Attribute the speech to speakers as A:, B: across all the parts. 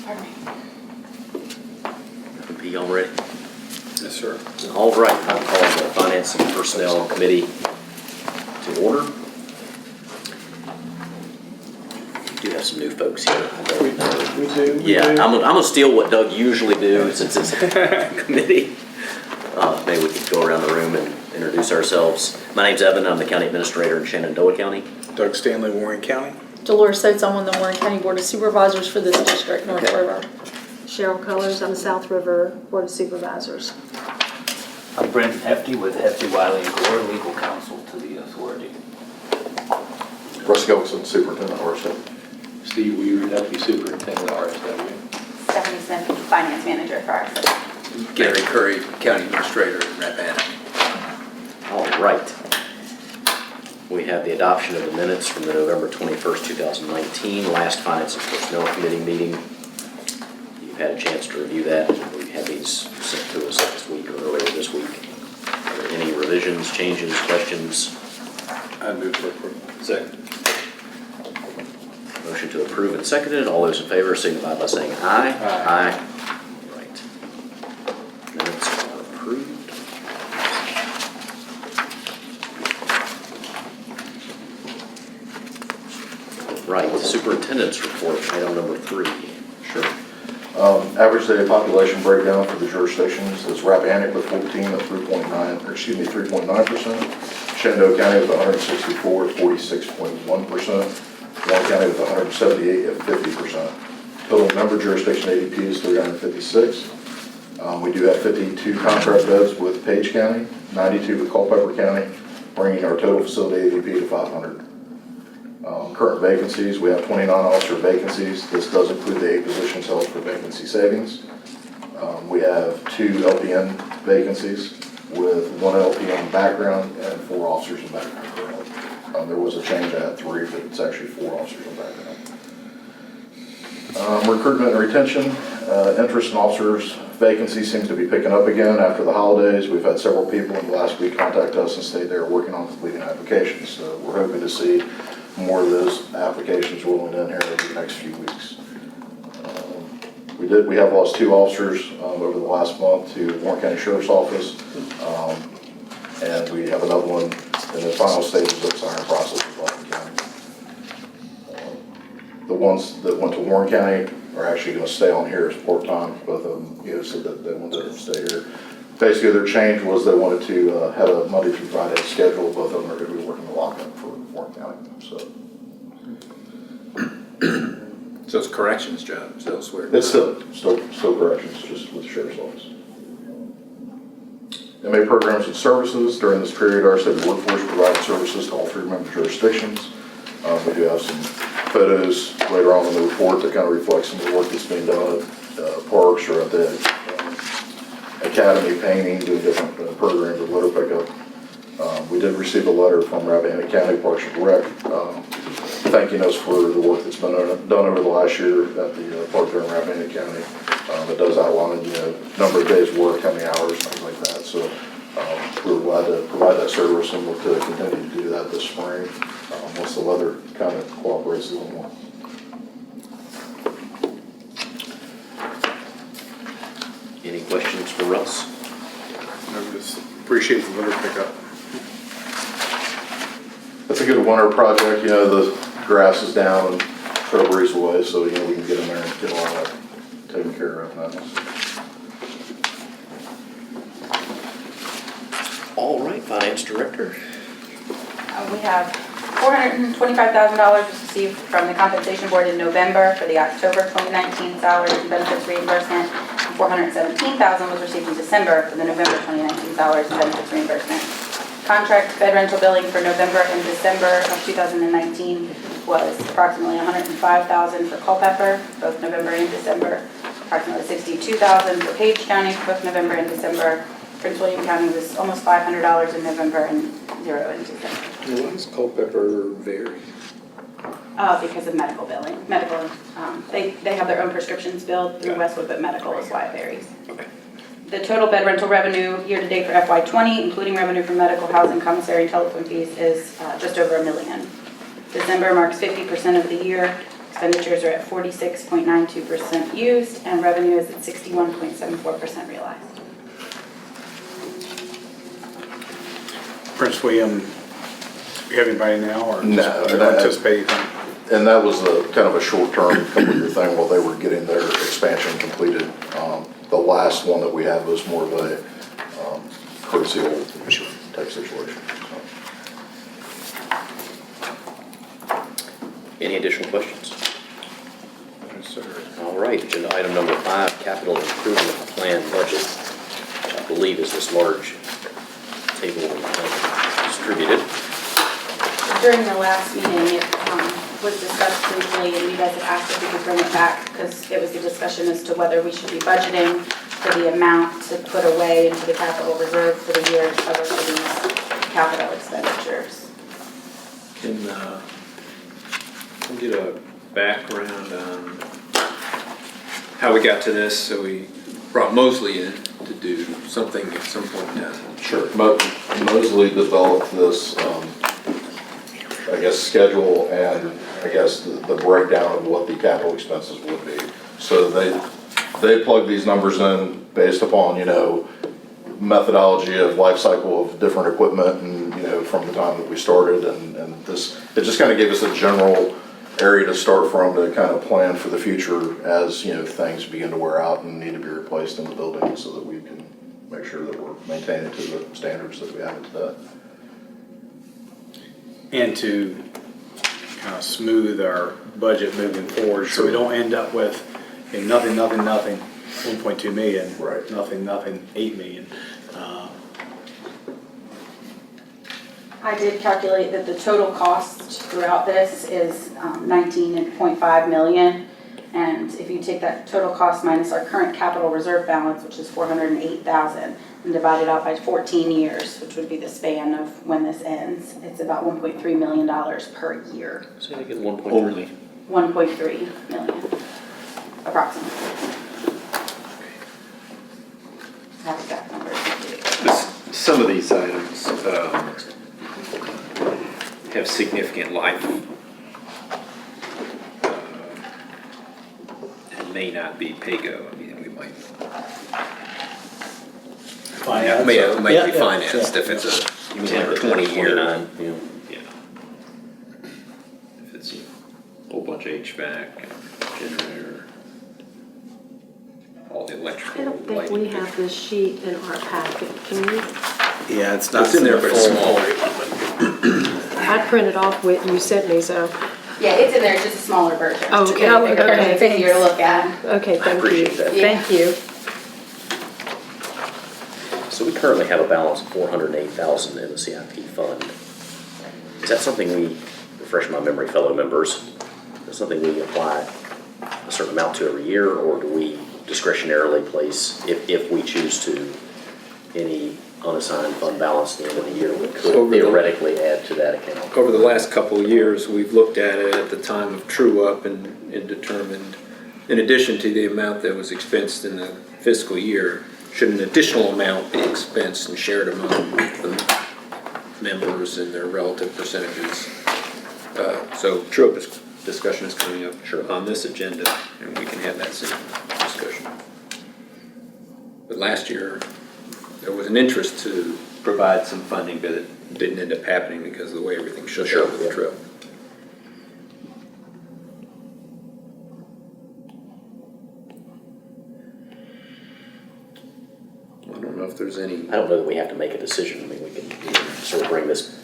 A: Pardon me.
B: P, y'all ready?
C: Yes, sir.
B: All right, I'll call the Finance and Personnel Committee to order. We do have some new folks here.
C: We do.
B: Yeah, I'm gonna steal what Doug usually do since it's a committee. Maybe we could go around the room and introduce ourselves. My name's Evan. I'm the County Administrator in Shenandoah County.
C: Doug Stanley, Warren County.
A: Dolores Oates, I'm on the Warren County Board of Supervisors for this district, North
B: Okay.
A: River.
D: Cheryl Colors, I'm South River Board of Supervisors.
E: I'm Brendan Hefty with Hefty, Wiley & Gore, legal counsel to the authority.
F: Russ Gilson, Superintendent, RSW.
G: Steve Weaver, Deputy Superintendent, RSW.
H: Stephanie Smith, Finance Manager for RSW.
C: Gary Curry, County Administrator in Rappahannock.
B: All right. We have the adoption of the minutes from the November 21st, 2019, last Finance and Personnel Committee meeting. You've had a chance to review that. We had these sent to us last week or earlier this week. Are there any revisions, changes, questions?
C: I move for approval. Second.
B: Motion to approve and seconded. All those in favor signify by saying aye. Aye. Right. Minutes are approved. Right, Superintendent's report, item number 3.
F: Sure. Average daily population breakdown for the jurisdictions is Rappahannock with 14 at 3.9%. Shenandoah County with 164 at 46.1%. Warren County with 178 at 50%. Total member jurisdiction ADP is 356. We do have 52 contract beds with Page County, 92 with Culpeper County, bringing our total facility ADP to 500. Current vacancies, we have 29 officer vacancies. This does include the 8 positions held for vacancy savings. We have 2 LPN vacancies with 1 LPN background and 4 officers in background currently. There was a change, I had 3, but it's actually 4 officers in background. Recruitment and retention, interest in officers vacancy seems to be picking up again after the holidays. We've had several people in the last week contact us and say they're working on completing applications. So we're hoping to see more of those applications rolling in here over the next few weeks. We have lost 2 officers over the last month to Warren County Sheriff's Office, and we have another one in the final stages of the hiring process with Warren County. The ones that went to Warren County are actually going to stay on here as part-time. Both of them, said that they wanted to stay here. Basically, their change was they wanted to have a Monday through Friday schedule. Both of them are going to be working the lockup for Warren County.
C: So it's corrections jobs elsewhere.
F: It's still corrections, just with the Sheriff's Office. MA programs and services. During this period, our state workforce provided services to all 3 member jurisdictions. We do have some photos later on in the report that kind of reflect some of the work that's being done at parks or at the academy, painting, doing different programs with litter pickup. We did receive a letter from Rappahannock County Parks and Rec thanking us for the work that's been done over the last year at the park there in Rappahannock County. It does outline, number of days work, how many hours, things like that. So we're glad to provide that service and look to continue to do that this spring once the weather kind of cooperates a little more.
B: Any questions for Russ?
C: I just appreciate the litter pickup.
F: It's a good winter project, the grass is down and shrubbery's away, so we can get in there and get all that taken care of now.
B: All right, Finance Director.
H: We have $425,000 received from the Compensation Board in November for the October 2019 salaries and benefits reimbursement. And $417,000 was received in December for the November 2019 salaries and benefits reimbursement. Contract bed rental billing for November and December of 2019 was approximately $105,000 for Culpeper, both November and December. Approximately $62,000 for Page County, both November and December. Prince William County was almost $500 in November and $0 in December.
C: Why does Culpeper vary?
H: Because of medical billing. They have their own prescriptions billed through Westwood, but medical is why it varies.
B: Okay.
H: The total bed rental revenue year-to-date for FY20, including revenue from medical, housing, commissary, and telephone fees, is just over $1 million. December marks 50% of the year, Expenditures are at 46.92% used, and revenue is at 61.74% realized.
C: Prince William, you have anybody now, or?
F: No,
C: Do you
F: that-
C: anticipate anything?
F: And that was a kind of a short-term couple-year thing while they were getting their expansion completed. The last one that we had was more of a courtesy type situation.
B: Any additional questions? All right, agenda item number 5, capital improvement plan budget, which I believe is this large table distributed.
H: During the last meeting, it was discussed briefly, and you guys had asked if we could bring it back, because it was a discussion as to whether we should be budgeting for the amount to put away into the capital reserve for the year to cover for these capital expenditures.
G: Can we get a background on how we got to this? So we brought Mosley in to do something at some point in time.
F: Sure. Mosley developed this, I guess, schedule and I guess the breakdown of what the capital expenses would be. So they plug these numbers in based upon, methodology of life cycle of different equipment and, from the time that we started and this, it just kind of gave us a general area to start from to kind of plan for the future as, things begin to wear out and need to be replaced in the building so that we can make sure that we're maintaining to the standards that we have today.
C: And to kind of smooth our budget moving forward, so we don't end up with nothing, 1.2 million.
F: Right.
C: Nothing, 8 million.
H: I did calculate that the total cost throughout this is 19.5 million. And if you take that total cost minus our current capital reserve balance, which is 408,000, and divide it out by 14 years, which would be the span of when this ends, it's about $1.3 million per year.
B: Say it again, 1.3.
H: 1.3 million, approximately. That's exact numbers.
G: Some of these items have significant life and may not be pay-go. I mean, we might.
E: Finance.
G: It might be
E: Yeah,
G: financed
E: yeah.
G: if it's a
B: You mean
G: 10 or
B: like
G: 20 year.
B: 29,
G: Yeah. If it's a whole bunch of HVAC, generator, all the
D: I
G: electrical.
D: don't think
G: lighting.
D: we have this sheet in our packet. Can we?
C: Yeah, it's
G: It's in there, but it's small.
D: I printed off what you sent me, so,
H: Yeah, it's in there, it's just a smaller version.
D: Oh, okay.
H: To make it
D: Okay,
H: It's easier to look at.
D: okay,
B: I
D: thank you.
B: appreciate that.
D: Thank you.
B: So we currently have a balance of 408,000 in the CIP fund. Is that something we, refresh my memory, fellow members, is that something we apply a certain amount to every year, or do we discretionarily place, if we choose to, any unassigned fund balance at the end of the year we could theoretically add to that account?
G: Over the last couple of years, we've looked at it at the time of true up and determined, in addition to the amount that was expensed in the fiscal year, should an additional amount be expensed and shared among the members and their relative percentages. So true up discussion is coming up on this agenda, and we can have that same discussion. But last year, there was an interest to provide some funding, but it didn't end up happening because of the way everything shook out with the trip. I don't know if there's any.
B: I don't know that we have to make a decision. I mean, we can sort of bring this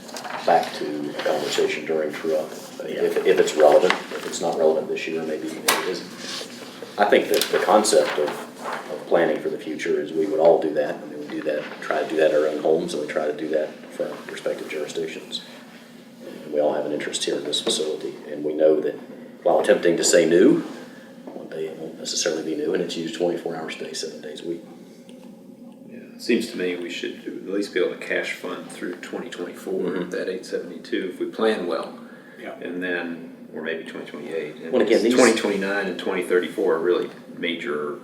B: back to a conversation during true up. If it's relevant. If it's not relevant this year, maybe it isn't. I think that the concept of planning for the future is we would all do that. I mean, we do that, try to do that in our own homes, and we try to do that for our respective jurisdictions. And we all have an interest here in this facility, and we know that while attempting to say new, one day it won't necessarily be new, and it's used 24 hours a day, 7 days a week.
G: It seems to me we should at least be able to cash fund through 2024, that 872, if we plan well.
C: Yeah.
G: And then, or maybe 2028. And
B: Well, again, these-
G: 2029 and 2034 are really major.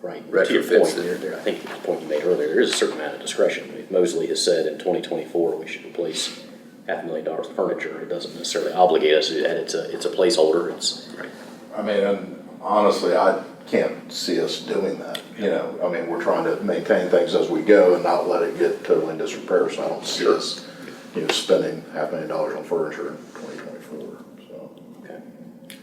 B: Right.
G: Retrofits
B: To your point,
G: that-
B: I think the point you made earlier, there is a certain amount of discretion. If Mosley has said in 2024 we should replace $500,000 of furniture, it doesn't necessarily obligate us to do that. It's a placeholder. It's
G: Right.
F: I mean, and honestly, I can't see us doing that, you know, I mean, we're trying to maintain things as we go and not let it get totally in disrepair, so I don't see us, you know, spending $500,000 on furniture in 2024, so.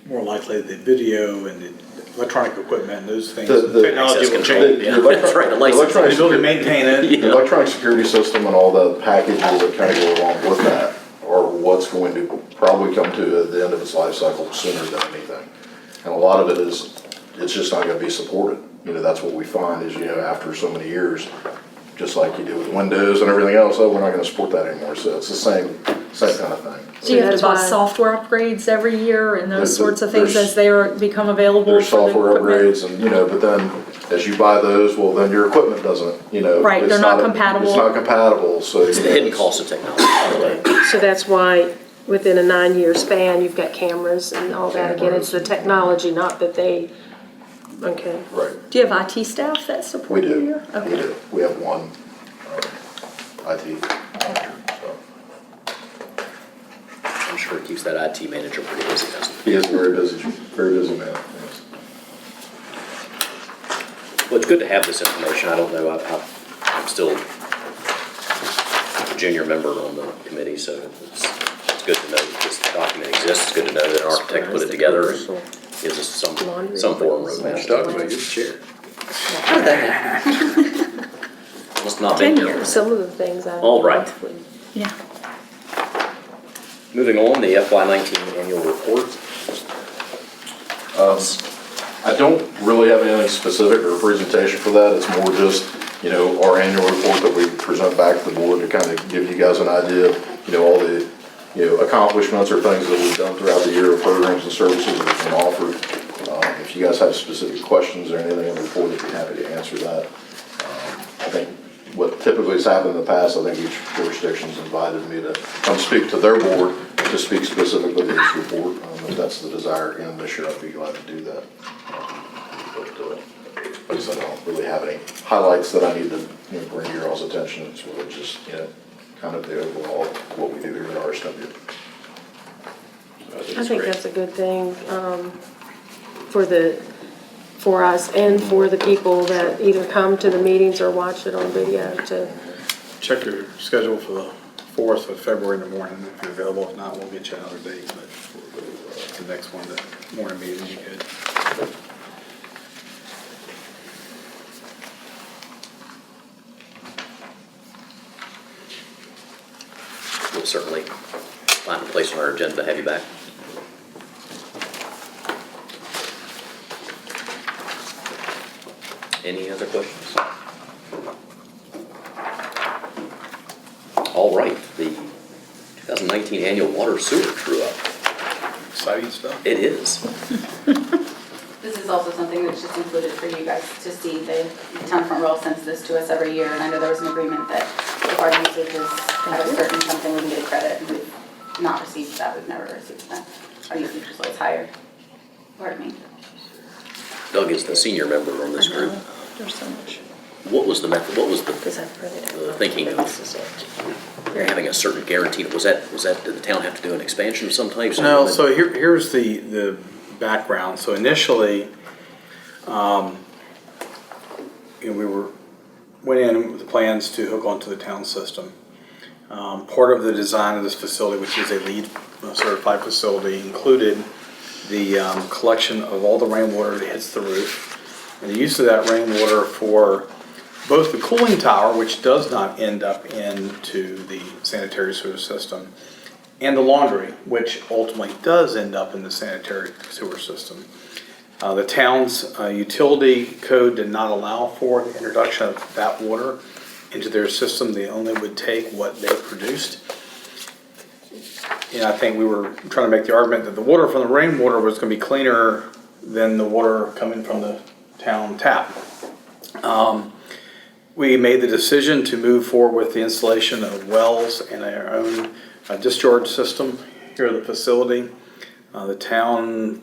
C: More likely the video and the electronic equipment, those things,
F: The
C: technology
B: access
C: will
B: control,
C: change.
B: yeah. That's right, the license.
C: The ability to maintain it.
F: The electronic security system and all the packages that kind of go along with that are what's going to probably come to the end of its life cycle sooner than anything. And a lot of it is, it's just not gonna be supported. You know, that's what we find is, you know, after so many years, just like you do with Windows and everything else, oh, we're not gonna support that anymore. So it's the same kind of thing.
A: Do you have to
D: That's
A: buy
D: why-
A: software upgrades every year and those
F: There-
A: sorts of things
F: there's-
A: as they become available
F: There's
A: for the
F: software
A: equipment?
F: upgrades and, you know, but then as you buy those, well, then your equipment doesn't, you know.
A: Right,
F: it's
A: they're not compatible.
F: It's not compatible, so.
B: It's
F: you
B: the
F: know,
B: hidden cost of technology.
D: So that's why within a 9-year span, you've got cameras and all that. Again, it's the technology, not that they, okay.
F: Right,
A: Do you have IT staff that
F: we
A: support you
F: do,
A: here?
F: we
A: Okay.
F: do. We have one IT manager, so.
B: I'm sure it keeps that IT manager pretty busy, doesn't it?
F: He is very busy man, yes.
B: Well, it's good to have this information. I don't know, I'm still a junior member on the committee, so it's good to know that this document exists. It's good to know that an architect put it together and gives us some form of roadmap.
G: Document, your chair.
B: Must not been
A: 10
B: here.
A: years.
D: Some of the things I.
B: All right.
A: Yeah.
B: Moving on, the FY19 annual report.
F: I don't really have anything specific or a presentation for that. It's more just, you know, our annual report that we present back to the board to kind of give you guys an idea of, you know, all the, you know, accomplishments or things that we've done throughout the year of programs and services that have been offered. If you guys have specific questions or anything in the report, I'd be happy to answer that. I think what typically has happened in the past, I think each jurisdiction's invited me to come speak to their board to speak specifically to this report. If that's the desire again this year, I'd be glad to do that. Like I said, I don't really have any highlights that I need to, you know, bring to your all's attention. It's really just, you know, kind of the overall what we do here at RSW.
D: I think that's a good thing for us and for the people that either come to the meetings or watch it on video to.
C: Check your schedule for the 4th of February in the morning if you're available. If not, we'll get you another date, but the next one, the morning meeting, you could.
B: We'll certainly find a place on our agenda to have you back. Any other questions? All right, the 2019 annual water sewer true up.
C: Exciting stuff.
B: It is.
H: This is also something that's just included for you guys to see. The town front row sends this to us every year, and I know there was an agreement that if our usage is at a certain something, we can get a credit, and we've not received that. We've never received that. Our usage is always higher. Pardon me.
B: Doug is the senior member on this group.
A: There's so much.
B: What was the method, what was the
A: Because I've read it.
B: the thinking of having a certain guarantee? Was that, did the town have to do an expansion of some type?
C: No, so here's the background. So initially, you know, we went in with the plans to hook onto the town system. Part of the design of this facility, which is a LEED certified facility, included the collection of all the rainwater that hits the roof and the use of that rainwater for both the cooling tower, which does not end up into the sanitary sewer system, and the laundry, which ultimately does end up in the sanitary sewer system. The town's utility code did not allow for the introduction of that water into their system. They only would take what they produced. And I think we were trying to make the argument that the water from the rainwater was going to be cleaner than the water coming from the town tap. We made the decision to move forward with the installation of wells and our own discharge system here at the facility. The town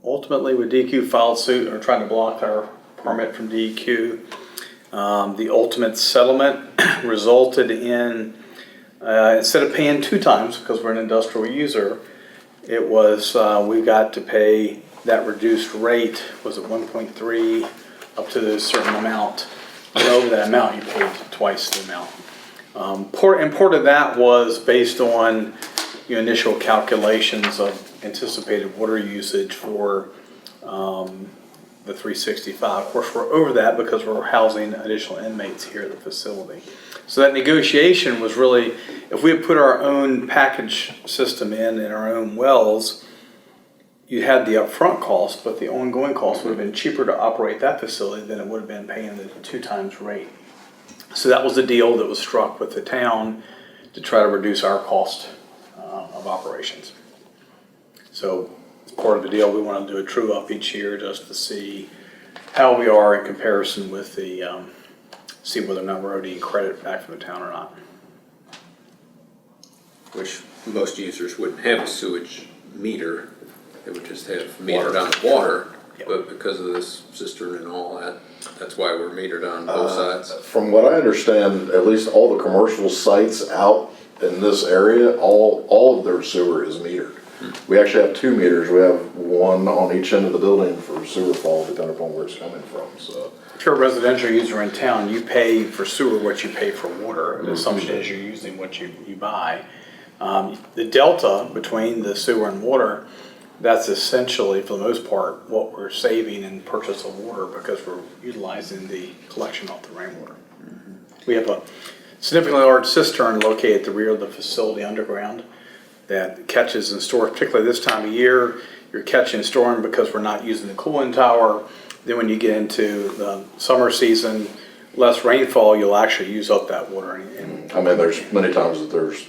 C: ultimately with DEQ filed suit or tried to block our permit from DEQ. The ultimate settlement resulted in, instead of paying 2 times, because we're an industrial user, it was, we got to pay that reduced rate, was it 1.3, up to a certain amount. And over that amount, you paid twice the amount. Part of that was based on your initial calculations of anticipated water usage for the 365. Of course, we're over that because we're housing additional inmates here at the facility. So that negotiation was really, if we had put our own package system in our own wells, you had the upfront cost, but the ongoing cost would have been cheaper to operate that facility than it would have been paying the 2 times rate. So that was the deal that was struck with the town to try to reduce our cost of operations. So as part of the deal, we want to do a true up each year just to see how we are in comparison with the, see whether or not we're already credit back from the town or not.
G: Which most users wouldn't have a sewage meter, they would just have metered on water.
C: Yep.
G: But because of this cistern and all that, that's why we're metered on both sides.
F: From what I understand, at least all the commercial sites out in this area, all of their sewer is metered. We actually have 2 meters. We have one on each end of the building for sewer fall, depending upon where it's coming from, so.
C: If you're a residential user in town, you pay for sewer what you pay for water. The assumption is you're using what you buy. The delta between the sewer and water, that's essentially, for the most part, what we're saving in purchase of water because we're utilizing the collection off the rainwater. We have a significantly large cistern located at the rear of the facility underground that catches and stores, particularly this time of year, you're catching and storing because we're not using the cooling tower. Then when you get into the summer season, less rainfall, you'll actually use up that water.
F: I mean, there's many times that there's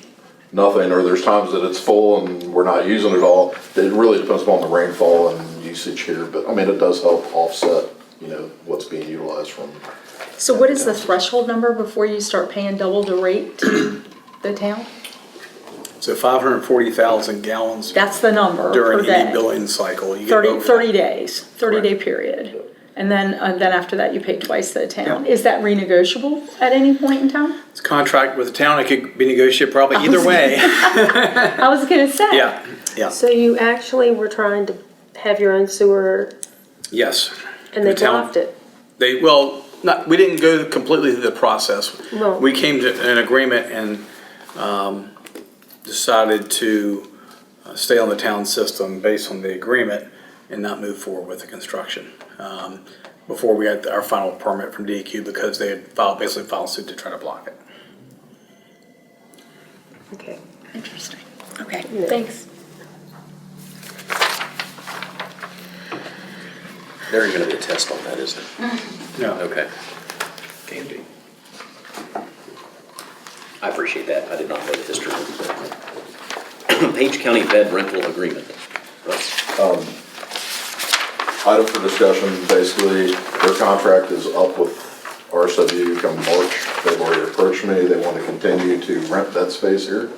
F: nothing, or there's times that it's full and we're not using it all. It really depends upon the rainfall and usage here, but I mean, it does help offset, what's being utilized from.
A: So what is the threshold number before you start paying double the rate to the town?
C: So 540,000 gallons
A: That's the number per
C: during any
A: day.
C: billing cycle. You get
A: 30
C: over
A: 30
C: that.
A: days, 30-day period. And then after that, you pay twice the town. Is that renegotiable at any point in time?
C: It's a contract with the town. It could be negotiated probably either way.
A: I was gonna say.
C: Yeah.
D: So you actually were trying to have your own sewer
C: Yes.
D: and they
C: The town-
D: blocked it?
C: We didn't go completely through the process.
D: No.
C: We came to an agreement and decided to stay on the town system based on the agreement and not move forward with the construction before we got our final permit from DEQ because they had basically filed suit to try to block it.
D: Okay.
A: Interesting. Okay,
D: Yeah.
A: thanks.
B: There ain't gonna be a test on that, is there?
C: No.
B: Okay. Can be. I appreciate that. I did not know the history. Page County bed rental agreement. Russ?
F: Item for discussion, basically, their contract is up with RSW come March. They've already approached me, they want to continue to rent that space here.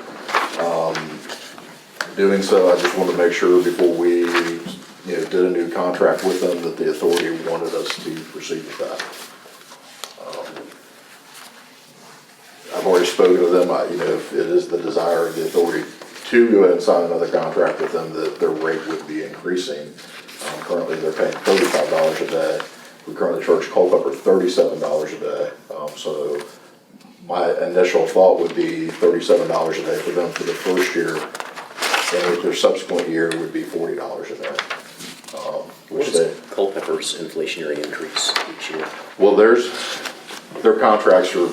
F: Doing so, I just wanted to make sure before we, did a new contract with them that the authority wanted us to proceed with that. I've already spoken to them, if it is the desire of the authority to go ahead and sign another contract with them, that their rate would be increasing. Currently, they're paying $35 a day. We currently charge Culpeper $37 a day. So my initial thought would be $37 a day for them for the first year, and with their subsequent year would be $40 a day.
B: What is Culpeper's inflationary increase each year?
F: Well, their contracts are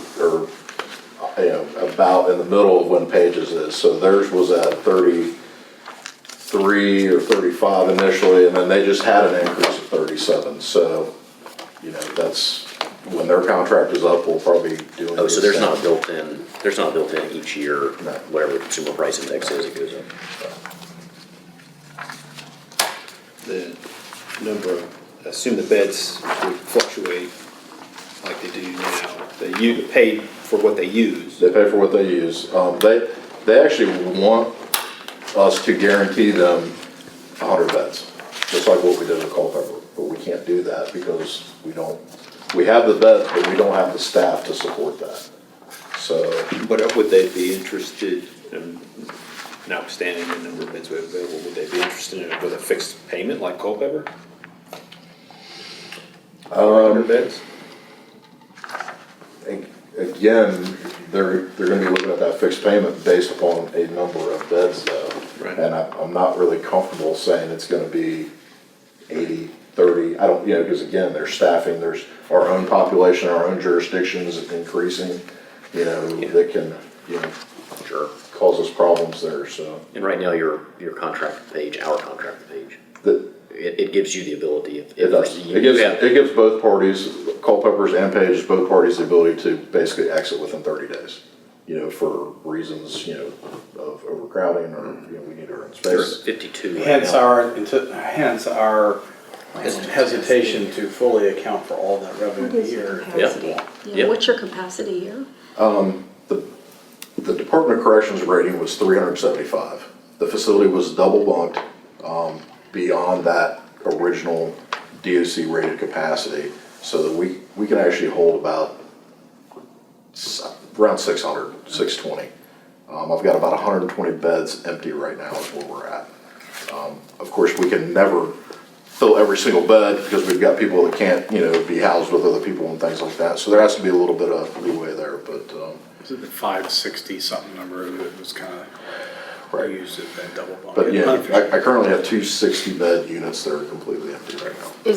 F: about in the middle of when Page's is. So theirs was at 33 or 35 initially, and then they just had an increase of 37. So, that's when their contract is up, we'll probably be doing.
B: Oh, so
F: the
B: there's
F: same.
B: not built in each year,
F: No.
B: whatever the consumer price index is, it goes up.
G: The number of, assume the beds would fluctuate like they do now. They pay for what they use.
F: They pay for what they use. They actually want us to guarantee them 100 beds, just like what we did with Culpeper. But we can't do that because we have the beds, but we don't have the staff to support that. So,
G: But would they be interested in notwithstanding the number of beds we have available, would they be interested in it with a fixed payment like Culpeper? 100 beds?
F: Again, they're gonna be looking at that fixed payment based upon a number of beds though.
G: Right.
F: And I'm not really comfortable saying it's gonna be 80, 30, I don't, because again, there's staffing, there's our own population, our own jurisdictions increasing, that can,
B: Sure.
F: cause us problems there, so.
B: And right now, your contract page, our contract page,
F: That,
B: it gives you the ability if.
F: it does,
B: you
F: it gives,
B: have-
F: it gives both parties, Culpeper's and Page's, both parties the ability to basically exit within 30 days. For reasons, of overcrowding or, we need our own
B: You're
F: space.
B: at 52 right
C: Hence
B: now.
C: our hesitation to fully account for all that revenue
A: What is your
C: here.
A: capacity?
B: Yeah.
A: Yeah, what's your capacity here?
F: The Department of Corrections rating was 375. The facility was double bunked, beyond that original DOC rated capacity, so that we can actually hold about around 600, 620. I've got about 120 beds empty right now is where we're at. Of course, we can never fill every single bed because we've got people that can't, be housed with other people and things like that. So there has to be a little bit of leeway there, but,
C: Was it the 560 something number that was kind of
F: Right.
C: used as that double bunk?
F: but yeah, I currently have 2 60-bed units that are completely empty right now.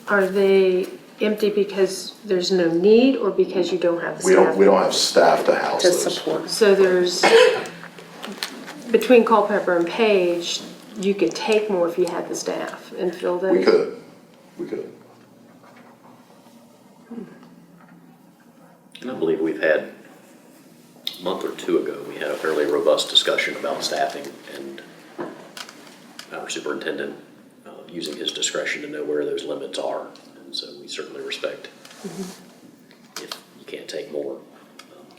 D: Are they empty because there's no need or because you don't have the staff?
F: We don't have staff to house
A: To
F: those.
A: support.
D: So there's, between Culpeper and Page, you could take more if you had the staff and fill those?
F: We could.
B: And I believe we've had, a month or two ago, we had a fairly robust discussion about staffing and our superintendent using his discretion to know where those limits are. And so we certainly respect if you can't take more.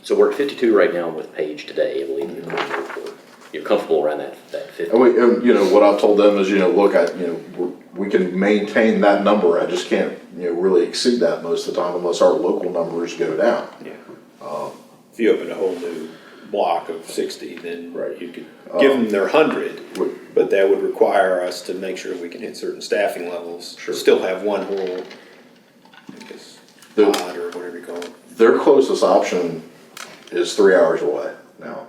B: So we're at 52 right now with Paige today, I believe, in the quarterly report. You're comfortable around that 50?
F: And what I've told them is, look, we can maintain that number, I just can't, really exceed that most of the time unless our local numbers go down.
G: Yeah. If you open a whole new block of 60, then
F: Right.
G: you could give them their 100, but that would require us to make sure we can hit certain staffing levels.
F: Sure.
G: Still have one whole, I guess, pod or whatever you call it.
F: Their closest option is 3 hours away now.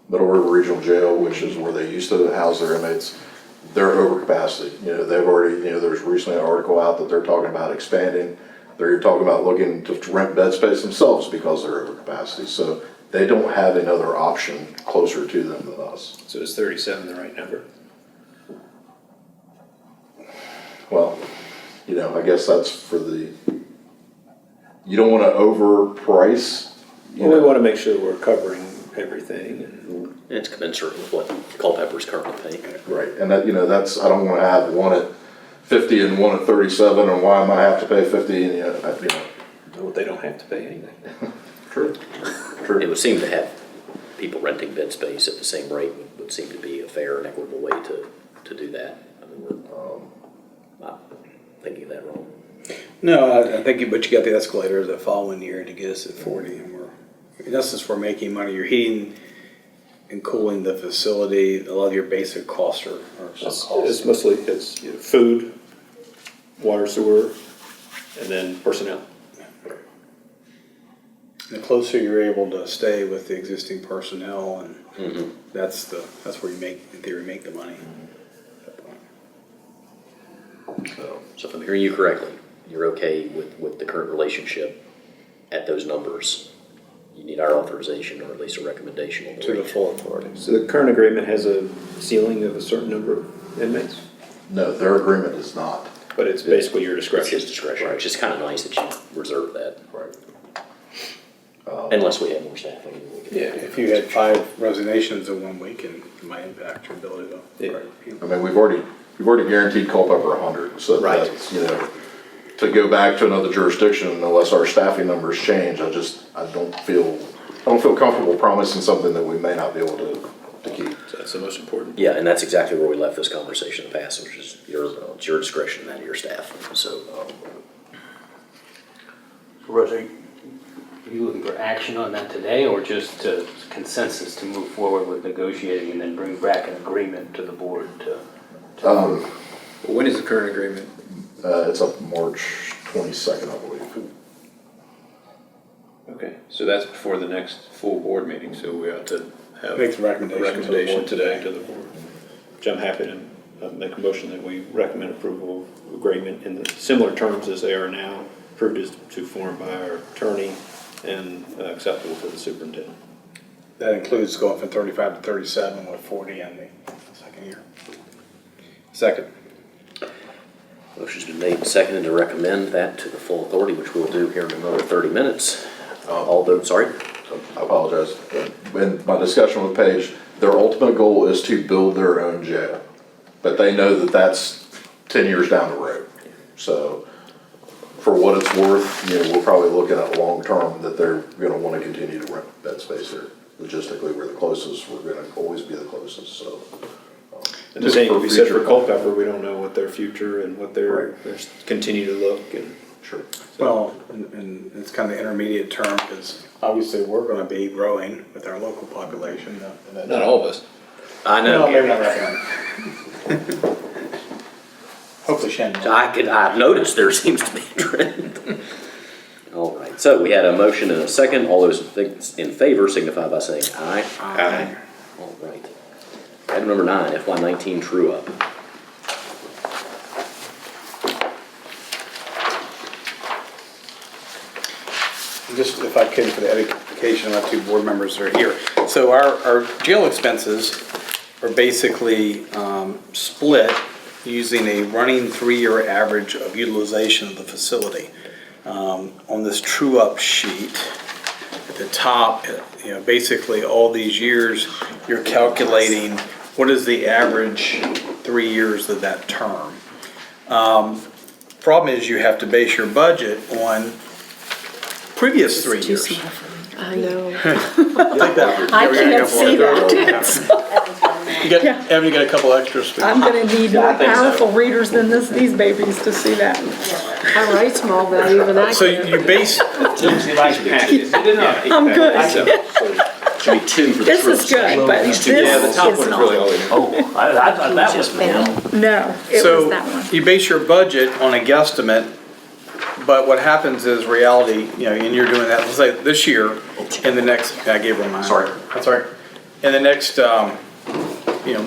F: Middle River Regional Jail, which is where they used to house their inmates, they're over capacity. They've already, there's recently an article out that they're talking about expanding. They're talking about looking to rent bed space themselves because they're over capacity. So they don't have another option closer to them than us.
G: So is 37 the right number?
F: Well, I guess that's for the, you don't want to overprice.
G: Well, we want to make sure we're covering everything. And
B: It's commensurate with what Culpeper's currently paying.
F: Right, and that, that's, I don't want to have one at 50 and one at 37, and why am I have to pay 50, and,
G: well, they don't have to pay anything.
F: True.
B: It would seem to have people renting bed space at the same rate would seem to be a fair and equitable way to do that. I mean, we're not thinking of that wrong.
C: No, I think, but you got the escalator the following year to get us at 40, and in essence, we're making money. You're heating and cooling the facility. A lot of your basic costs are some costs.
G: It's mostly, food, water, sewer, and then personnel.
C: The closer you're able to stay with the existing personnel, and that's where you in theory, make the money.
B: So if I'm hearing you correctly, you're okay with the current relationship at those numbers. You need our authorization or at least a recommendation on the
C: To the
B: rate.
C: full authority.
G: So the current agreement has a ceiling of a certain number of inmates,
F: No, their agreement is not.
G: but it's basically your
B: It's
G: discretion.
B: his discretion, which is kind of nice that you reserve that,
F: Right.
B: unless we have more staffing. we can-
G: Yeah.
C: If you had 5 resignations in 1 week, and it might impact your ability to.
G: Yeah.
F: I mean, we've already guaranteed Culpeper 100, so
B: Right.
F: that's, to go back to another jurisdiction unless our staffing numbers change, I don't feel comfortable promising something that we may not be able to keep.
G: So that's the most important.
B: Yeah, and that's exactly where we left this conversation in the past, which is it's your discretion, that of your staff. So,
E: Rosie, Are you looking for action on that today, or just consensus to move forward with negotiating and then bring back an agreement to the board to?
G: When is the current agreement?
F: It's up March 22nd, I believe.
G: Okay, so that's before the next full board meeting, so we ought to have
C: Make the recommendation to the board
G: today to the board. Which I'm happy to make a motion that we recommend approval of agreement in the similar terms as they are now, approved as to form by our attorney and acceptable to the superintendent.
C: That includes going from 35 to 37 with 40 in the second year. Second.
B: Motion's been made and seconded to recommend that to the full authority, which we'll do here in another 30 minutes. All those, sorry?
F: I apologize. In my discussion with Paige, their ultimate goal is to build their own jail. But they know that that's 10 years down the road. So for what it's worth, we're probably looking at long-term that they're gonna wanna continue to rent bed space here. Logistically, we're the closest, we're gonna always be the closest, so.
G: And the same can be said for
F: future-
G: Culpeper, we don't know what their future and what they're continue to look and.
F: Sure.
C: Well, and it's kind of the intermediate term, because obviously we're going to be growing with our local population.
G: Not all of us.
B: I know.
C: No, maybe not right now. Hopefully Shannon.
B: I've noticed there seems to be a trend. All right, so we had a motion and a second. All those in favor signify by saying aye.
C: Aye.
B: All right. Item number 9, FY19 true up.
C: Just if I could, for the edification of my two board members that are here. So our jail expenses are basically split using a running 3-year average of utilization of the facility. On this true up sheet, at the top, basically all these years, you're calculating what is the average 3 years of that term. Problem is you have to base your budget on previous 3
D: Too
C: years.
D: small for me. I know.
C: Take that.
A: I can't see that.
C: Evan, you got a couple extras.
A: I'm gonna need more powerful readers than these babies to see that.
D: I write small, but even I
C: So
D: can't.
C: you base,
A: I'm good.
B: Should be 2 for the
A: This
B: true
A: is
B: up.
A: good, but this
G: Yeah, the top
A: is
G: one's really
A: not.
G: all they need.
E: Oh, I thought that was me.
A: No, it was
C: so
A: that one.
C: you base your budget on a guesstimate, but what happens is reality, and you're doing that, let's say this year, in the next, I gave her mine.
B: Sorry.
C: That's all right. In the next,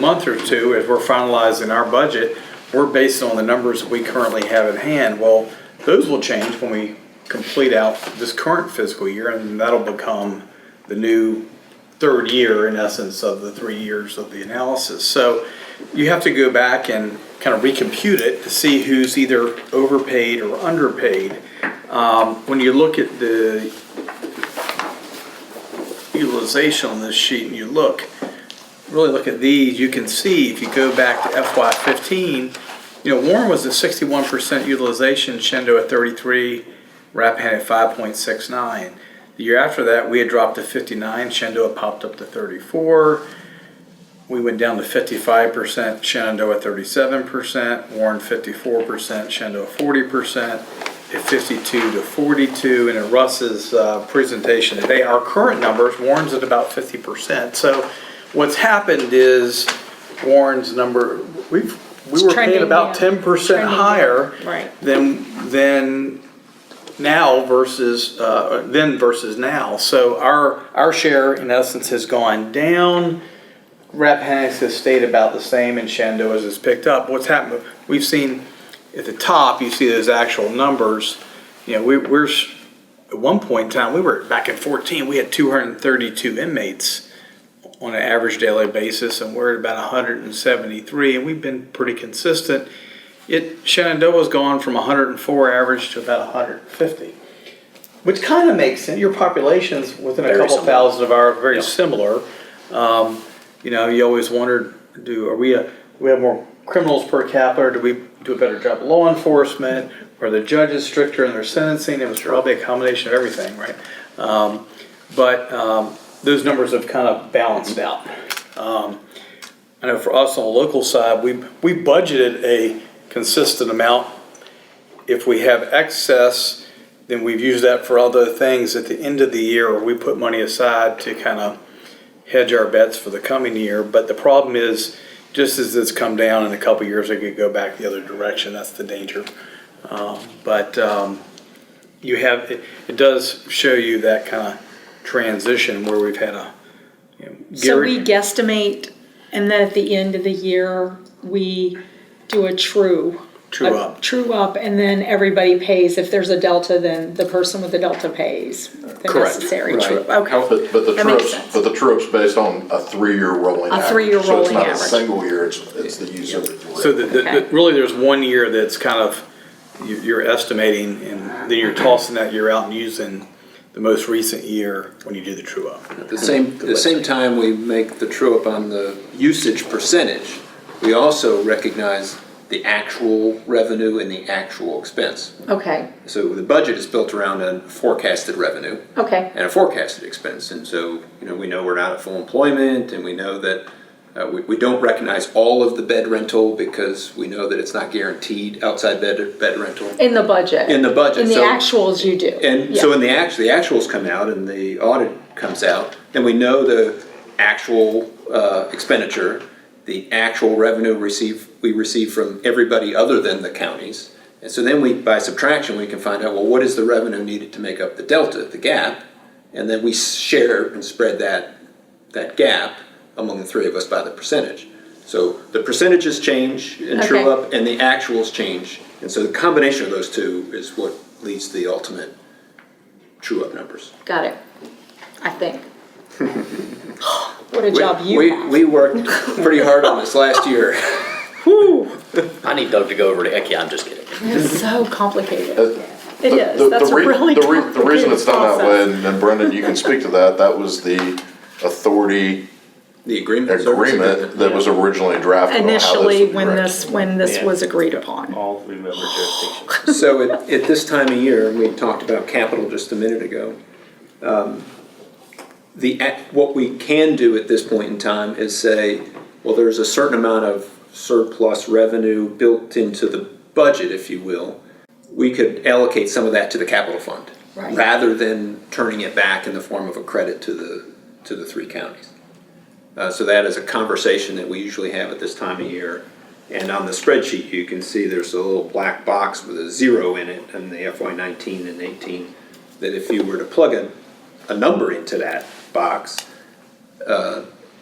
C: month or two, as we're finalizing our budget, we're based on the numbers that we currently have at hand. Well, those will change when we complete out this current fiscal year, and that'll become the new 3rd year, in essence, of the 3 years of the analysis. So you have to go back and kind of recompute it to see who's either overpaid or underpaid. When you look at the utilization on this sheet and you really look at these, you can see if you go back to FY15, Warren was at 61% utilization, Shendo at 33, Rappahannock at 5.69. The year after that, we had dropped to 59, Shendo had popped up to 34. We went down to 55%, Shenandoah at 37%, Warren 54%, Shenandoah 40%, at 52 to 42. And in Russ's presentation today, our current numbers, Warren's at about 50%. So what's happened is Warren's number, we were paying about 10% higher than now versus now. So our share, in essence, has gone down. Rappahannock has stayed about the same, and Shenandoah has picked up. What's happened? We've seen at the top. You see those actual numbers. We're at one point in time. We were back in 2014. We had 232 inmates on an average daily basis, and we're at about 173. And we've been pretty consistent. Shenandoah's gone from 104 average to about 150, which kind of makes sense. Your populations within a couple thousand of ours are very similar. You always wondered, do we have more criminals per capita, or do we do a better job of law enforcement, or the judges stricter in their sentencing? It was probably a combination of everything, right? But those numbers have kind of balanced out. I know for us on the local side, we budgeted a consistent amount. If we have excess then we've used that for other things. At the end of the year, we put money aside to kind of hedge our bets for the coming year. But the problem is, just as it's come down in a couple of years, it could go back the other direction. That's the danger. You have, it does show you that kind of transition where we've had a,
A: So we guesstimate, and then at the end of the year, we do a true up, and then everybody pays. If there's a delta, then the person with the delta pays the
C: Correct.
A: necessary
C: Right.
A: true up. Okay.
F: But the
A: That makes
F: true-up's,
A: sense.
F: but the true-up's based on a 3-year rolling average.
A: 3-year
F: So it's
A: rolling
F: not a
A: average.
F: single year, it's the use of it.
C: So
A: Okay.
C: really there's 1 year that's kind of, you're estimating, and then you're tossing that year out and using the most recent year when you do the true up.
G: At the same time we make the true up on the usage percentage, we also recognize the actual revenue and the actual expense.
A: Okay,
G: So the budget is built around a forecasted revenue
A: okay,
G: and a forecasted expense. And so, we know we're not at full employment, and we know that we don't recognize all of the bed rental because we know that it's not guaranteed outside bed rental.
A: in the budget.
G: In the budget,
A: In the
G: so-
A: actuals you do.
G: And
A: Yeah.
G: so in the actuals come out and the audit comes out, and we know the actual expenditure, the actual revenue we receive from everybody other than the counties. And so then by subtraction, we can find out, well, what is the revenue needed to make up the delta, the gap? And then we share and spread that gap among the three of us by the percentage. So the percentages change in
A: Okay.
G: true up and the actuals change. And so the combination of those two is what leads to the ultimate true up numbers.
A: Got it, I think. What a job you have.
G: We worked pretty hard on this last year.
B: I need Doug to go over to, heck yeah, I'm just kidding.
A: It's so complicated. It
F: The-
A: is,
F: the-
A: that's
F: the
A: a
F: re-
A: really
F: the re- The reason it's done that way,
A: complicated
F: and Brendan, you can speak to that, that was the authority
G: The agreement.
F: agreement that was originally drafted on how this
A: Initially,
F: would be directed.
A: when this
E: Yeah.
A: was agreed upon.
E: All 3 member jurisdictions.
G: So at this time of year, we talked about capital just a minute ago. What we can do at this point in time is say, well, there's a certain amount of surplus revenue built into the budget, if you will. We could allocate some of that to the capital fund,
A: Right.
G: rather than turning it back in the form of a credit to the 3 counties. So that is a conversation that we usually have at this time of year. And on the spreadsheet, you can see there's a little black box with a 0 in it in the FY19 and 18, that if you were to plug a number into that box,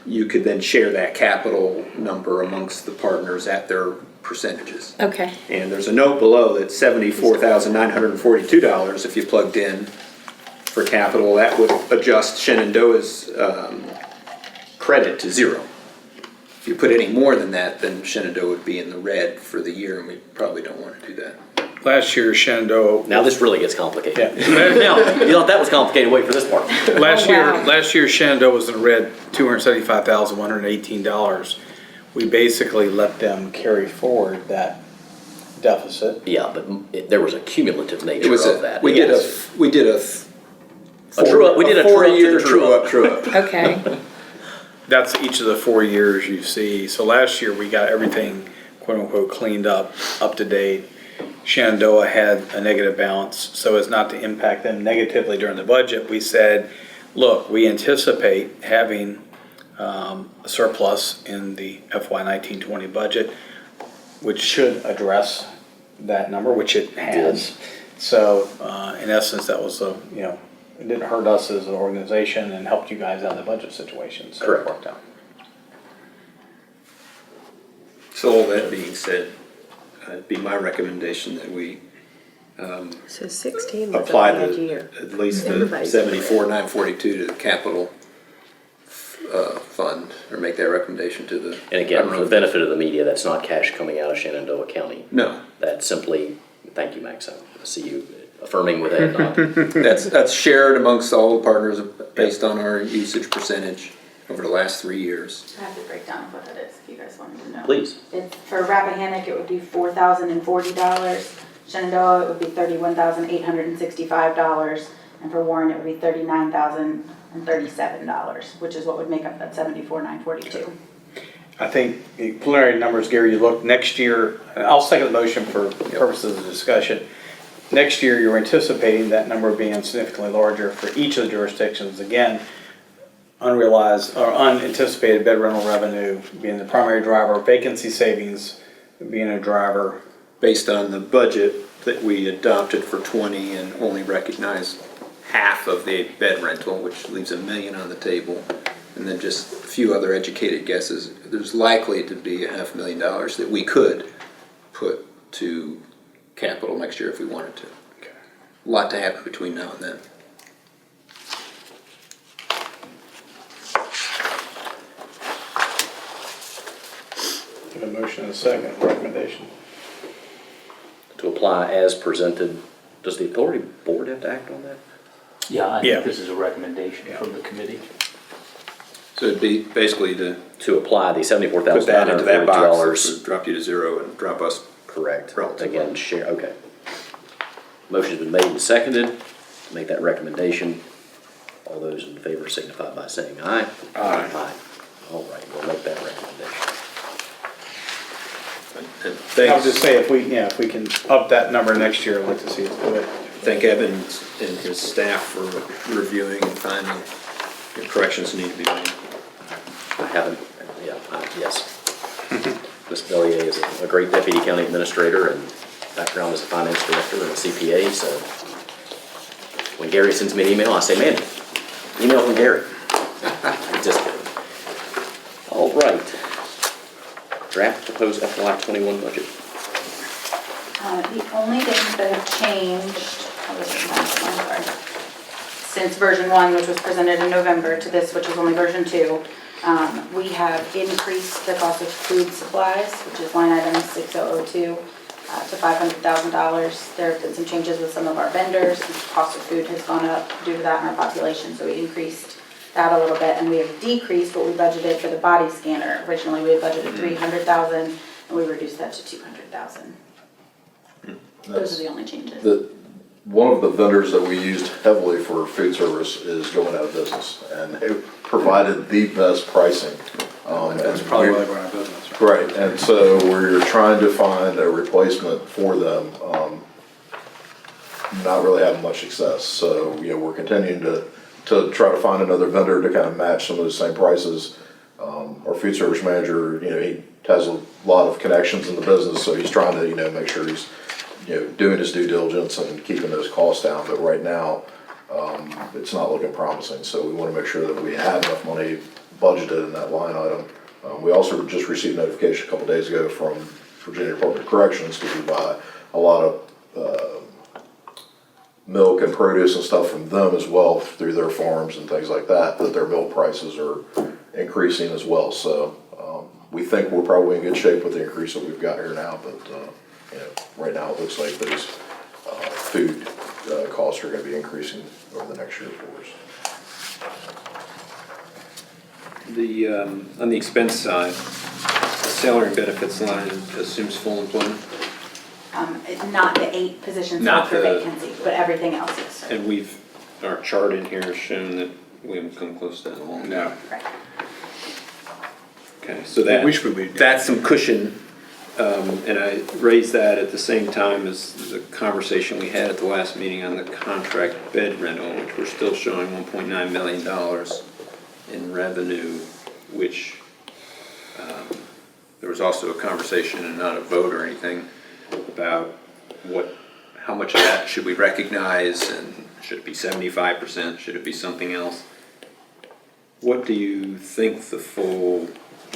G: you could then share that capital number amongst the partners at their percentages.
A: Okay,
G: And there's a note below that $74,942, if you plugged in for capital, that would adjust Shenandoah's credit to 0. If you put any more than that, then Shenandoah would be in the red for the year, and we probably don't want to do that.
C: Last year, Shenandoah.
B: Now this really gets complicated.
C: Yeah.
B: Now, you thought that was complicated, wait for this part.
C: Last
A: wow.
C: year Shenandoah was in the red, $275,118. We basically let them carry forward that deficit.
B: Yeah, but there was a cumulative
G: It
B: nature
G: was
B: of that.
G: we did a
B: yes.
G: true up.
B: We did a true up to
G: four-year
B: the true up.
G: true up.
A: okay,
C: That's each of the 4 years you see. So last year, we got everything, quote unquote, cleaned up to date. Shenandoah had a negative balance, so as not to impact them negatively during the budget, we said, look, we anticipate having a surplus in the FY19-20 budget, which should address that number, which it has. So in essence, that was it didn't hurt us as an organization and helped you guys out of the budget situation, so
B: Correct.
C: it worked out.
G: So all that being said, it'd be my recommendation that we
D: So 16 was a
G: apply
D: bad year.
G: at least the
D: Everybody's
G: 74,942 to the capital fund, or make that recommendation to the.
B: And again, for the benefit of the media, that's not cash coming out of Shenandoah County.
G: No,
B: That's simply, thank you, Max, I see you affirming with that nod.
G: that's shared amongst all the partners based on our usage percentage over the last 3 years.
H: I have the breakdown of what that is, if you guys wanted to know.
B: Please.
H: For Rappahannock, it would be $4,040. Shenandoah, it would be $31,865. And for Warren, it would be $39,037, which is what would make up that $74,942.
C: I think the preliminary numbers, Gary, you look next year, and I'll second the motion for purposes of discussion. next year, you're anticipating that number being significantly larger for each of the jurisdictions. Again, unrealized or unanticipated bed rental revenue being the primary driver, vacancy savings being a driver.
G: Based on the budget that we adopted for 20 and only recognized half of the bed rental, which leaves $1 million on the table, and then just a few other educated guesses, there's likely to be $500,000 that we could put to capital next year if we wanted to. A lot to happen between now and then.
C: Have a motion and a second recommendation.
B: To apply as presented, does the authority board have to act on that?
E: Yeah, I
C: Yeah.
E: think this is a recommendation from the committee.
G: So it'd be basically to
B: To apply the
G: put that into that box,
B: $74,942.
G: which would drop you to zero and drop us.
B: Correct.
G: Relatively.
B: Again, share, okay. Motion's been made and seconded to make that recommendation. All those in favor signify by saying aye.
G: Aye.
B: Aye. All right, we'll make that recommendation.
G: And
C: I would just
G: thanks,
C: say if we can up that number next year, I'd like to see us do it.
G: thank Evan and his staff for reviewing and finding the corrections need to be made.
B: I haven't, yes. Ms. Bellier is a great deputy county administrator and background as a finance director and a CPA, so when Gary sends me an email, I say, Mandy, email from Gary. Just kidding. All right. Draft proposed FY21 budget.
H: The only things that have changed, I'm sorry, since version 1, which was presented in November, to this, which is only version 2, we have increased the cost of food supplies, which is line item 6002, to $500,000. There have been some changes with some of our vendors. The cost of food has gone up due to that in our population, so we increased that a little bit, and we have decreased what we budgeted for the body scanner. Originally, we had budgeted $300,000, and we reduced that to $200,000. Those are the only changes.
F: One of the vendors that we used heavily for food service is going out of business, and it provided the best pricing.
C: That's probably why they run our business.
F: Right, and so we're trying to find a replacement for them, not really having much success. So, we're continuing to try to find another vendor to kind of match some of the same prices. Our food service manager, he has a lot of connections in the business, so he's trying to, make sure he's, doing his due diligence and keeping those costs down. But right now, it's not looking promising. So we want to make sure that we have enough money budgeted in that line item. We also just received notification a couple days ago from Virginia Department of Corrections, because we buy a lot of milk and produce and stuff from them as well through their farms and things like that, that their milk prices are increasing as well. So we think we're probably in good shape with the increase that we've got here now, but right now it looks like those food costs are going to be increasing over the next year for us.
G: On the expense side, the salary and benefits line assumes full employment,
H: Not the 8 positions
G: Not
H: for
G: the-
H: vacancy, but everything else is.
G: and our chart in here has shown that we haven't come close to that in a long time.
C: No.
H: Right.
G: Okay, so that,
C: wish we would.
G: that's some cushion, and I raised that at the same time as the conversation we had at the last meeting on the contract bed rental, which we're still showing $1.9 million in revenue, which there was also a conversation and not a vote or anything about how much of that should we recognize, and should it be 75%, should it be something else? What do you think the full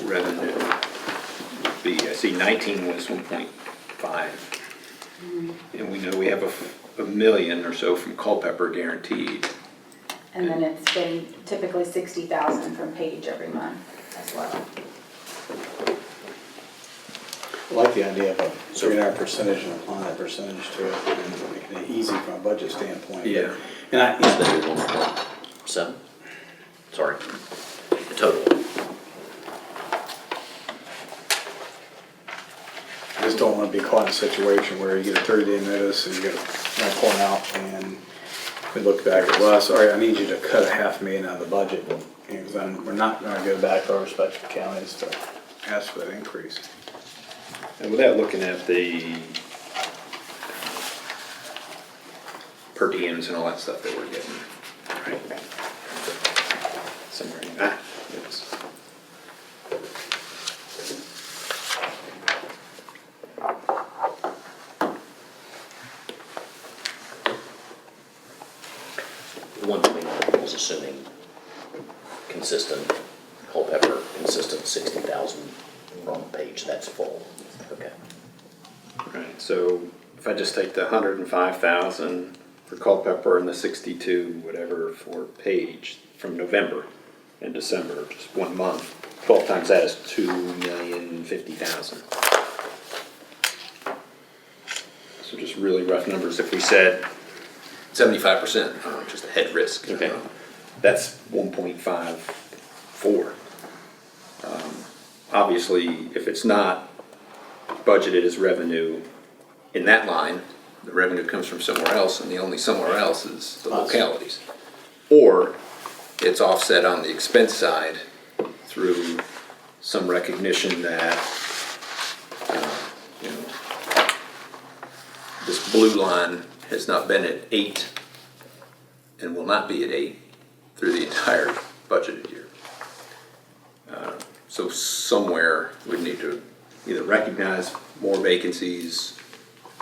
G: revenue would be? I see 19 was 1.5, and we know we have a million or so from Culpeper guaranteed.
H: And then it's been typically 60,000 from Page every month as well.
C: I like the idea of a 3.5 percentage and applying that percentage to it and making it easy from a budget standpoint.
G: Yeah.
C: And I,
B: Is that 1.7? Sorry, the total.
C: I just don't want to be caught in a situation where you get a 30-day notice and you get a pulling out, and we look back at, well, sorry, I need you to cut $500,000 out of the budget, because then we're not going to go back to our respective counties to ask for that increase.
G: And without looking at the per diems and all that stuff that we're getting. Somewhere in that.
B: The one thing I was assuming consistent, Culpeper, consistent 60,000 from page, that's full. Okay.
G: Right, so if I just take the 105,000 for Culpeper and the 62, whatever, for Page from November and December, just 1 month, 12 times that is 2,050,000. So just really rough numbers, if we said 75%, just a head risk.
B: Okay.
G: That's 1.54. Obviously, if it's not budgeted as revenue in that line, the revenue comes from somewhere else, and the only somewhere else is the localities. Or it's offset on the expense side through some recognition that, this blue line has not been at 8 and will not be at 8 through the entire budgeted year. So somewhere we need to either recognize more vacancies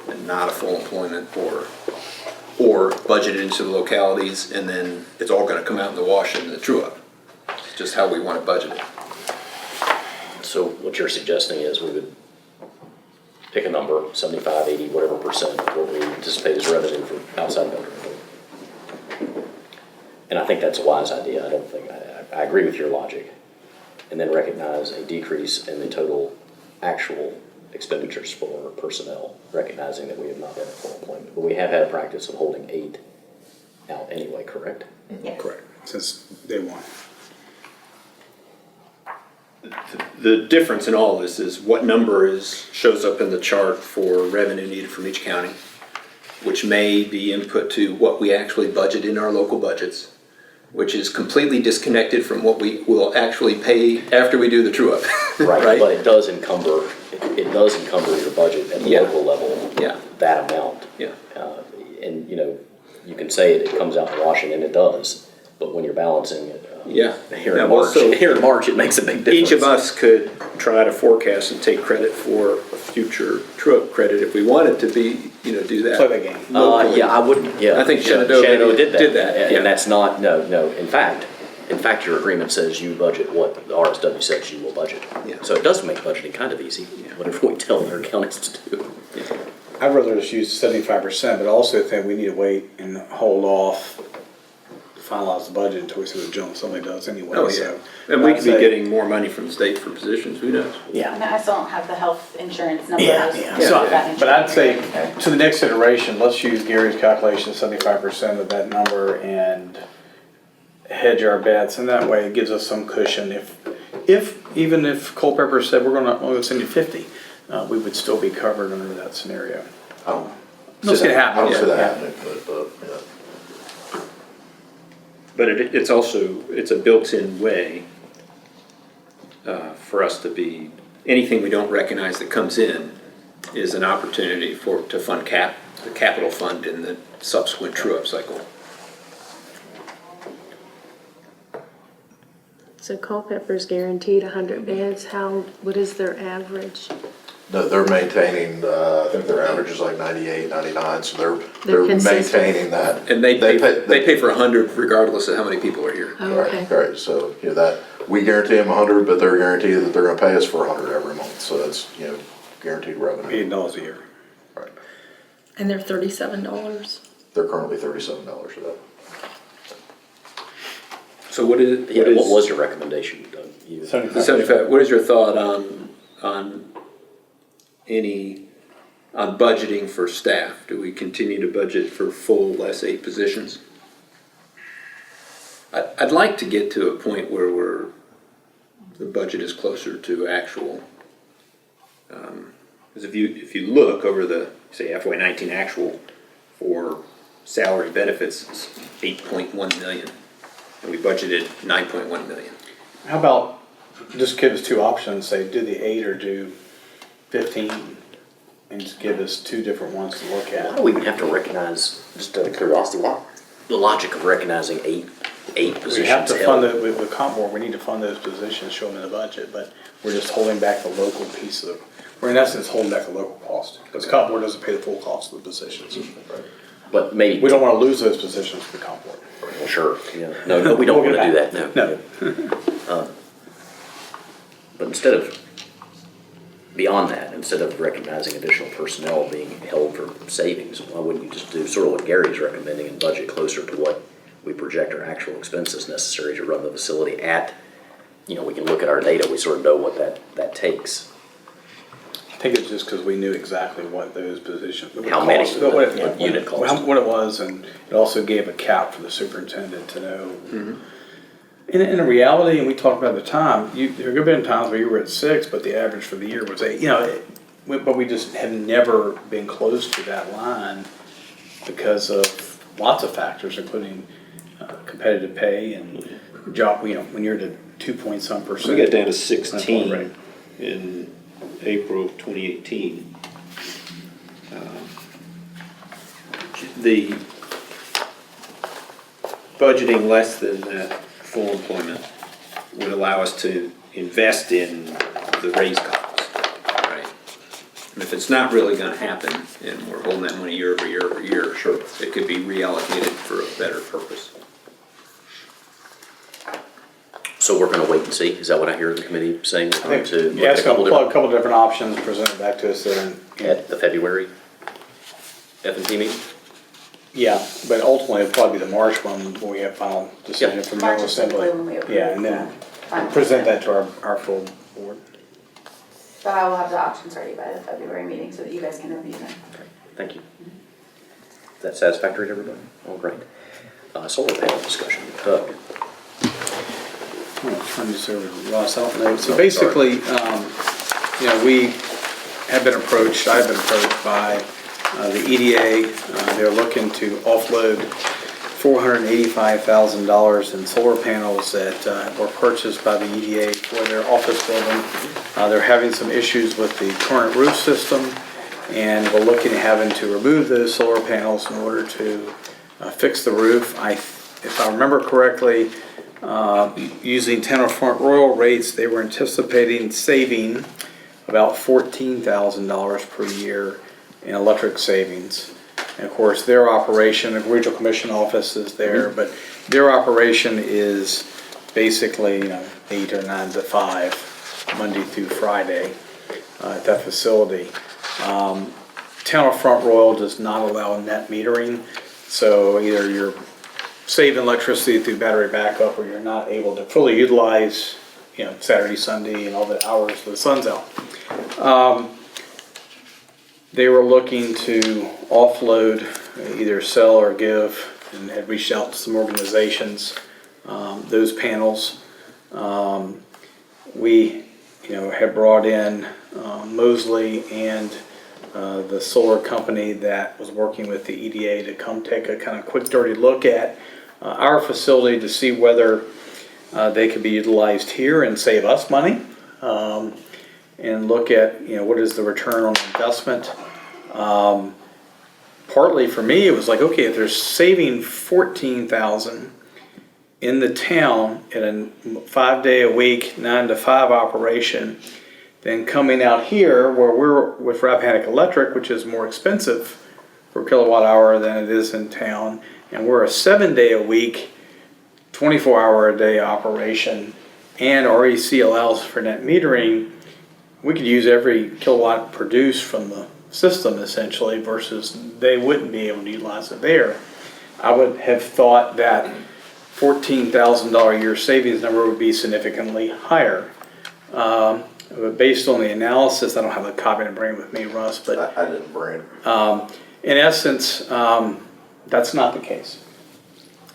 G: and not a full employment, or budget it into the localities, and then it's all gonna come out in the wash in the true up. It's just how we wanna budget it.
B: So what you're suggesting is we would pick a number, 75, 80, whatever percent of what we anticipate as revenue from outside building. And I think that's a wise idea. I don't think, I agree with your logic. And then recognize a decrease in the total actual expenditures for personnel, recognizing that we have not been at full employment. But we have had a practice of holding 8 out anyway, correct?
H: Yes.
C: Correct, since day one.
G: The difference in all this is what number shows up in the chart for revenue needed from each county, which may be input to what we actually budget in our local budgets, which is completely disconnected from what we will actually pay after we do the true up.
B: Right, but it does encumber your budget at the
G: Yeah.
B: local level.
G: Yeah.
B: That amount.
G: Yeah.
B: And, you can say it comes out in Washington, and it does, but when you're balancing it,
G: Yeah.
B: here
G: Now,
B: in March,
G: also,
B: it makes a big difference.
G: each of us could try to forecast and take credit for a future true up credit if we wanted to be, do that.
C: Play that game.
G: locally.
B: Yeah, I wouldn't, yeah.
G: I think
B: yeah,
G: Shenandoah
B: did that.
G: did that,
B: And
G: yeah.
B: that's not, no. In fact, your agreement says you budget what the RSW says you will budget.
G: Yeah.
B: So it does make budgeting kind of easy, whatever we tell our counties to do.
C: I'd rather just use 75%, but I also think we need to wait and hold off to finalize the budget until we see what Jones somebody does anyway.
G: Oh, yeah.
C: So
G: And we
C: I'd
G: could be
C: say-
G: getting more money from the state for positions, who knows?
B: Yeah.
H: And I still don't have the health insurance numbers.
C: Yeah. So,
H: That
C: but I'd say
H: insurance.
C: to the next iteration, let's use Gary's calculation, 75% of that number, and hedge our bets, and that way it gives us some cushion. Even if Culpeper said we're only send you 50, we would still be covered under that scenario. Let's get it
F: I
C: happen.
F: don't see that
C: Yeah.
F: happening, but, yeah.
G: But it's also, it's a built-in way for us to be, anything we don't recognize that comes in is an opportunity to fund the capital fund in the subsequent true-up cycle.
D: So Culpeper's guaranteed 100 beds, what is their average?
F: No, they're maintaining, I think their average is like 98, 99, so
D: They're
F: they're
D: consistent.
F: maintaining that.
G: And they pay for 100 regardless of how many people are here.
D: Oh, okay.
F: Right, so, that, we guarantee them 100, but they're guaranteed that they're gonna pay us for 100 every month, so that's, guaranteed revenue.
C: $8 a year.
F: Right.
A: And they're $37?
F: They're currently $37 for that.
G: So what is?
B: Yeah, what was your recommendation, Doug? You-
G: 75, what is your thought on budgeting for staff? Do we continue to budget for full less 8 positions? I'd like to get to a point where the budget is closer to actual. Because if you look over the, say, FY19 actual for salary benefits, it's 8.1 million, and we budgeted 9.1 million.
C: How about, just give us two options, say do the 8 or do 15, and just give us two different ones to look
B: Why
C: at.
B: do we have to recognize, just out of curiosity, why, the logic of recognizing eight positions
C: We have to fund
B: held?
C: it with comp board, we need to fund those positions, show them in the budget, but we're just holding back the local piece of, we're in essence holding back the local cost. Because comp board doesn't pay the full cost of the positions.
B: But maybe.
C: We don't want to lose those positions to the comp board.
B: Well, sure, yeah. No, we don't want to do that, no.
C: No.
B: But instead of, beyond that, instead of recognizing additional personnel being held for savings, why wouldn't you just do sort of what Gary's recommending and budget closer to what we project our actual expenses necessary to run the facility at? We can look at our data, we sort of know what that takes.
C: I think it's just because we knew exactly what those positions.
B: How many,
C: cost-
B: the unit cost.
C: What it was, and it also gave a cap for the superintendent to know.
B: Mm-hmm.
C: In reality, and we talked about at the time, there have been times where you were at 6, but the average for the year was 8. But we just have never been close to that line because of lots of factors, including competitive pay and job. When you're at 2-point-some%.
G: We got down to
C: Right.
G: 16 in April of 2018. The budgeting less than that full employment would allow us to invest in the raise columns, right? And if it's not really gonna happen, and we're holding that money year over year over year, sure, it could be reallocated for a better purpose.
B: So we're gonna wait and see, is that what I hear the committee saying? We're going to look
C: Yeah,
B: at
C: it's
B: a
C: going
B: couple
C: to plug a
B: different,
C: couple different options, present it back to us then.
B: at the February F&T meeting?
C: Yeah, but ultimately it'll probably be the March one when we have final decision
B: Yeah.
C: from
H: March
C: General
H: is typically
C: Assembly.
H: when we approve.
C: Yeah, and then
H: Final
C: present
H: percent.
C: that to our full board.
H: So I will have the options ready by the February meeting so that you guys can review them.
B: Thank you. Is that satisfactory to everybody? Oh, great. Solar panel discussion, Doug.
C: I'm gonna turn this over to Ross, I don't know. So basically, we have been approached, I've been approached by the EDA. They're looking to offload $485,000 in solar panels that were purchased by the EDA for their office building. They're having some issues with the current roof system, and we're looking at having to remove those solar panels in order to fix the roof. If I remember correctly, using Tenor Front Royal rates, they were anticipating saving about $14,000 per year in electric savings. And of course, their operation, the Regional Commission office is there, but their operation is basically 8 or 9 to 5, Monday through Friday at that facility. Town of Front Royal does not allow net metering, so either you're saving electricity through battery backup or you're not able to fully utilize, Saturday, Sunday, and all the hours the sun's out. They were looking to offload, either sell or give, and had reached out to some organizations, those panels. We, had brought in Mosley and the solar company that was working with the EDA to come take a kind of quick, dirty look at our facility to see whether they could be utilized here and save us money. And look at, what is the return on investment. Partly for me, it was like, okay, if they're saving $14,000 in the town at a 5-day-a-week, 9 to 5 operation, then coming out here where we're with Rappahannock Electric, which is more expensive per kilowatt hour than it is in town, and we're a 7-day-a-week, 24-hour-a-day operation, and REC allows for net metering, we could use every kilowatt produced from the system essentially versus they wouldn't be able to utilize it there. I would have thought that $14,000 a year savings number would be significantly higher. But based on the analysis, I don't have a copy to bring with me, Russ, but
F: I didn't bring.
C: in essence, that's not the case.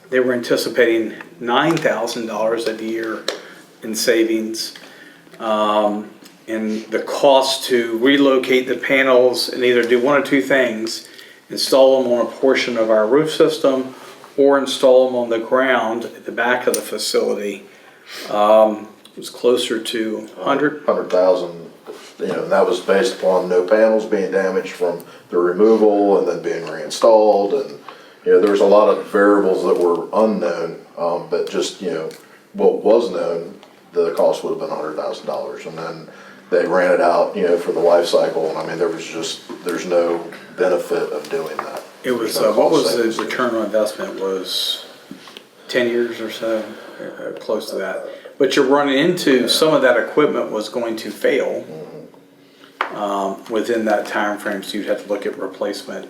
C: They were anticipating $9,000 a year in savings. And the cost to relocate the panels and either do one or two things, install them on a portion of our roof system or install them on the ground at the back of the facility, was closer to 100.
F: 100,000 that was based upon no panels being damaged from the removal and then being reinstalled, and, there's a lot of variables that were unknown, but just, what was known, the cost would have been $100,000, and then they ran it out, for the life cycle, and I mean, there's no benefit of doing that.
C: It was,
F: There's no
C: what
F: cost
C: was the
F: savings.
C: return on investment was 10 years or so, close to that. But you're running into, some of that equipment was going to fail within that time frame, so you'd have to look at replacement.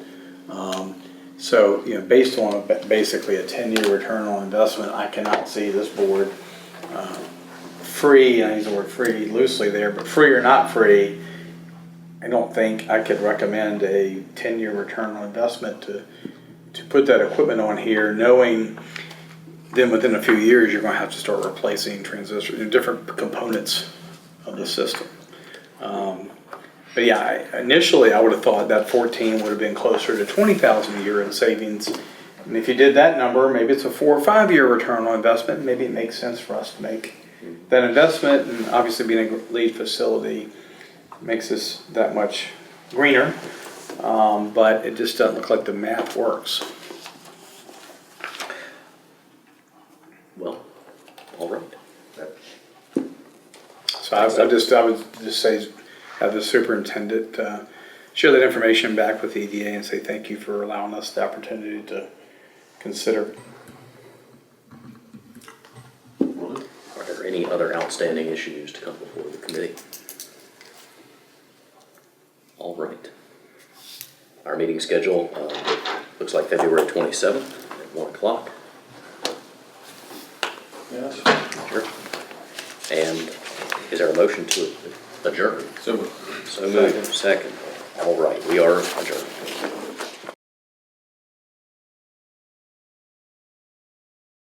C: So, based on basically a 10-year return on investment, I cannot see this board free, I use the word free loosely there, but free or not free, I don't think I could recommend a 10-year return on investment to put that equipment on here, knowing then within a few years, you're gonna have to start replacing transistors, different components of the system. But yeah, initially I would have thought that 14 would have been closer to 20,000 a year in savings. And if you did that number, maybe it's a 4 or 5 year return on investment, maybe it makes sense for us to make that investment, and obviously being a lead facility makes this that much greener, but it just doesn't look like the math works.
B: Well, all right.
C: So I would just say, have the superintendent share that information back with the EDA and say thank you for allowing us the opportunity to consider.
B: Are there any other outstanding issues to come before the committee? All right. Our meeting schedule looks like February 27th at 1 o'clock.
F: Yes.
B: Sure. And is there a motion to adjourn?
G: So
B: So moved. Second. All right, we are adjourned.